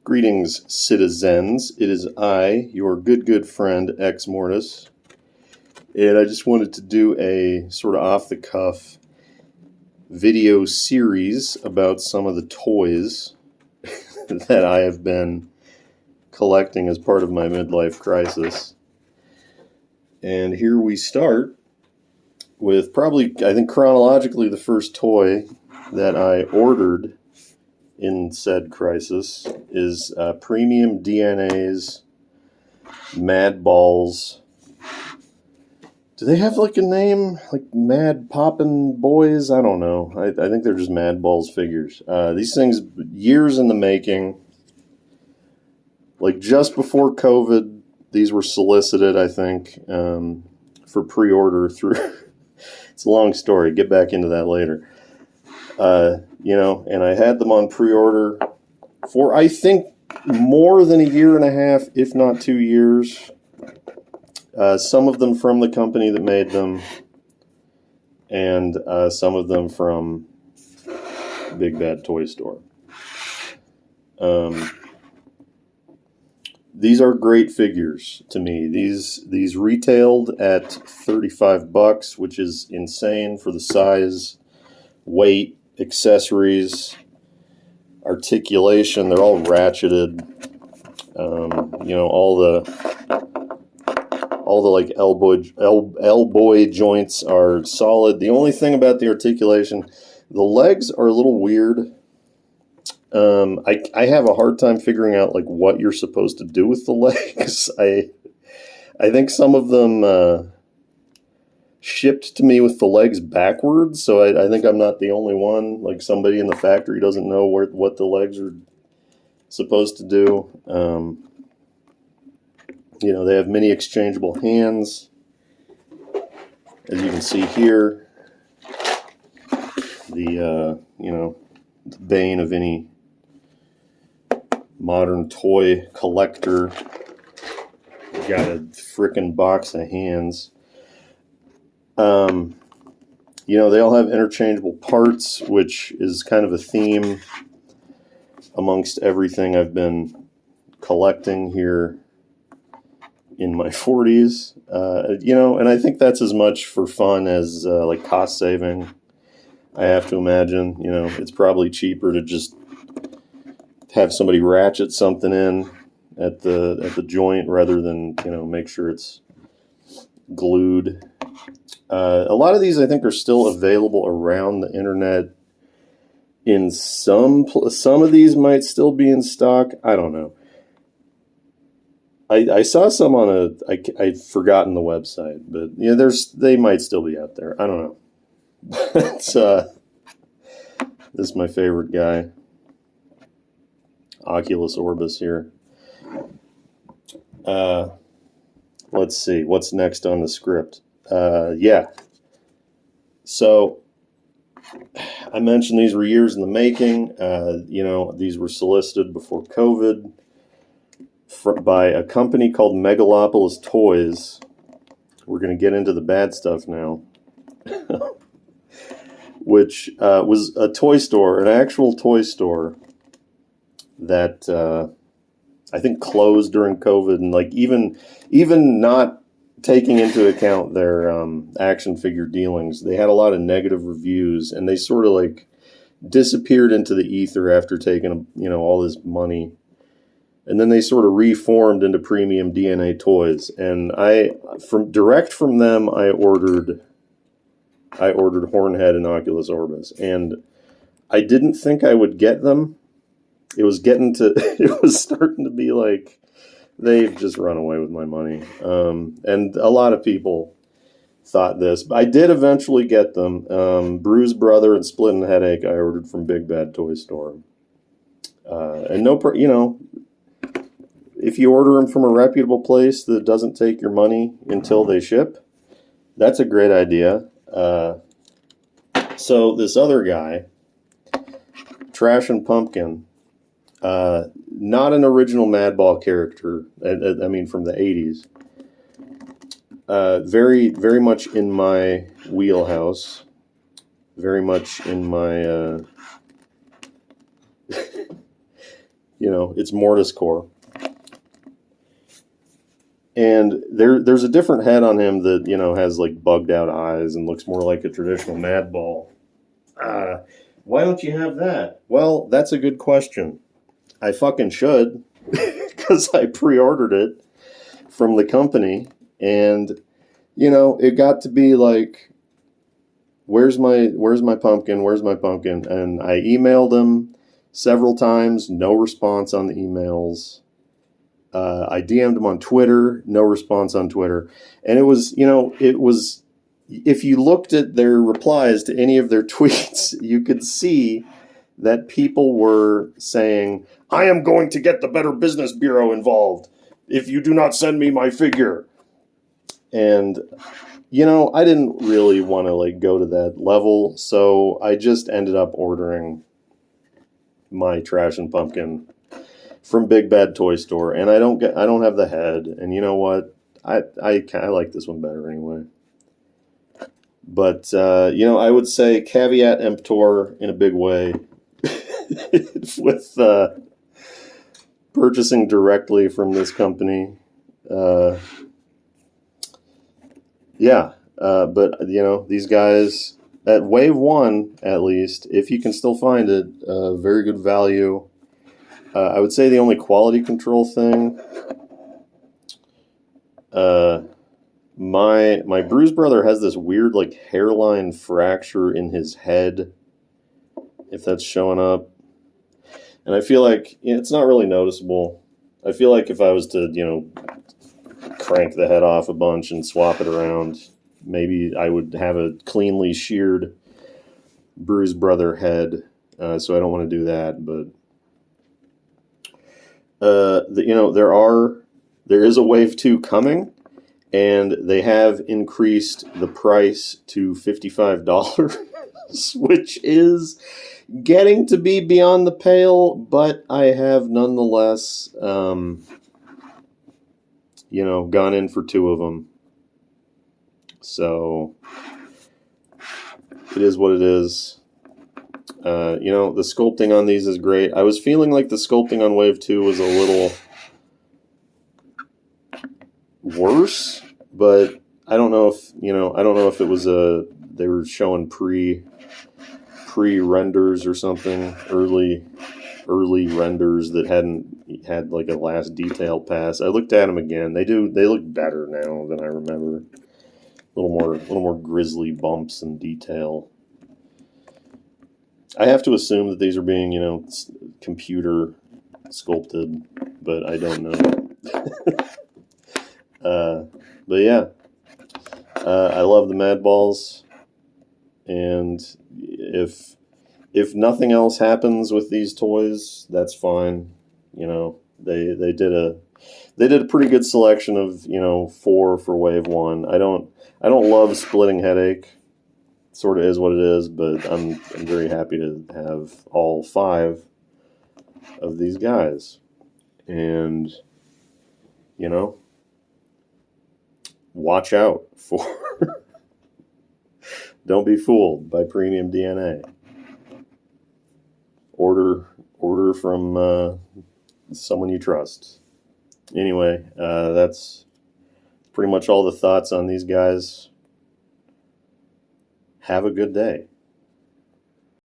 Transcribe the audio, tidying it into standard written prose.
Greetings, citizens. It is I, your good friend, Ex Mortis, and I just wanted to do a sort of off-the-cuff video series about some of the toys that I have been collecting as part of my midlife crisis. And here we start with probably, I think chronologically, the first toy that I ordered in said crisis is Premium DNA's Madballs. Do they have like a name? Like Mad Poppin' Boys? I don't know. I think they're just Madballs figures. These things, years in the making. Like just before COVID, these were solicited, I think, for pre-order through... It's a long story. Get back into that later. And I had them on pre-order for, I think, more than a year and a half, if not 2 years. Some of them from the company that made them, and some of them from Big Bad Toy Store. These are great figures to me. These retailed at $35, which is insane for the size, weight, accessories, articulation. They're all ratcheted. All the like elbow joints are solid. The only thing about the articulation, the legs are a little weird. I have a hard time figuring out like what you're supposed to do with the legs. I think some of them shipped to me with the legs backwards, so I think I'm not the only one. Like somebody in the factory doesn't know what the legs are supposed to do. They have many exchangeable hands, as you can see here. The bane of any modern toy collector. Got a frickin' box of hands. They all have interchangeable parts, which is kind of a theme amongst everything I've been collecting here in my 40s. And I think that's as much for fun as like cost saving. I have to imagine, it's probably cheaper to just have somebody ratchet something in at the joint rather than, make sure it's glued. A lot of these, I think, are still available around the internet. In some of these might still be in stock. I don't know. I saw some on I'd forgotten the website, but they might still be out there. I don't know. But this is my favorite guy, Oculus Orbis here. Let's see what's next on the script. So I mentioned these were years in the making. These were solicited before COVID by a company called Megalopolis Toys. We're going to get into the bad stuff now. Which was a toy store, an actual toy store that I think closed during COVID, and like even not taking into account their action figure dealings, they had a lot of negative reviews, and they sort of like disappeared into the ether after taking all this money. And then they sort of reformed into Premium DNA Toys, and direct from them I ordered Hornhead and Oculus Orbis, and I didn't think I would get them. It was starting to be like they've just run away with my money, and a lot of people thought this. But I did eventually get them. Bruise Brother and Splitting Headache I ordered from Big Bad Toy Store, and if you order them from a reputable place that doesn't take your money until they ship, that's a great idea. So this other guy, Trash and Pumpkin, not an original Madball character, I mean from the 80s. Very, very much in my wheelhouse. Very much in my it's mortise core. And there's a different head on him that, has like bugged out eyes and looks more like a traditional Madball. Why don't you have that? Well, that's a good question. I fucking should, because I pre-ordered it from the company, and it got to be like, where's my pumpkin? Where's my pumpkin? And I emailed him several times, no response on the emails. I DM'd him on Twitter, no response on Twitter. And it was, if you looked at their replies to any of their tweets, you could see that people were saying, I am going to get the Better Business Bureau involved if you do not send me my figure. And, I didn't really want to go to that level. So I just ended up ordering my Trash and Pumpkin from Big Bad Toy Store, and I don't have the head, and you know what? I like this one better anyway. But I would say caveat emptor in a big way with purchasing directly from this company. But these guys at Wave 1, at least, if you can still find it, very good value. I would say the only quality control thing, my Bruise brother has this weird hairline fracture in his head, if that's showing up. And I feel like it's not really noticeable. I feel like if I was to, crank the head off a bunch and swap it around, maybe I would have a cleanly sheared Bruise brother head. So I don't want to do that, but there is a Wave 2 coming, and they have increased the price to $55, which is getting to be beyond the pale, but I have nonetheless, gone in for 2 of them. So it is what it is. The sculpting on these is great. I was feeling like the sculpting on Wave 2 was a little worse, but I don't know if it was they were showing pre-renders or something, early renders that hadn't had a last detail pass. I looked at them again. They look better now than I remember. A little more grisly bumps and detail. I have to assume that these are being, computer sculpted, but I don't know. But yeah, I love the Madballs, and if nothing else happens with these toys, that's fine. They did a pretty good selection of 4 for Wave 1. I don't love Splitting Headache. Sort of is what it is, but I'm very happy to have all 5 of these guys. And, watch out for don't be fooled by premium DNA. Order from someone you trust. Anyway, that's pretty much all the thoughts on these guys. Have a good day.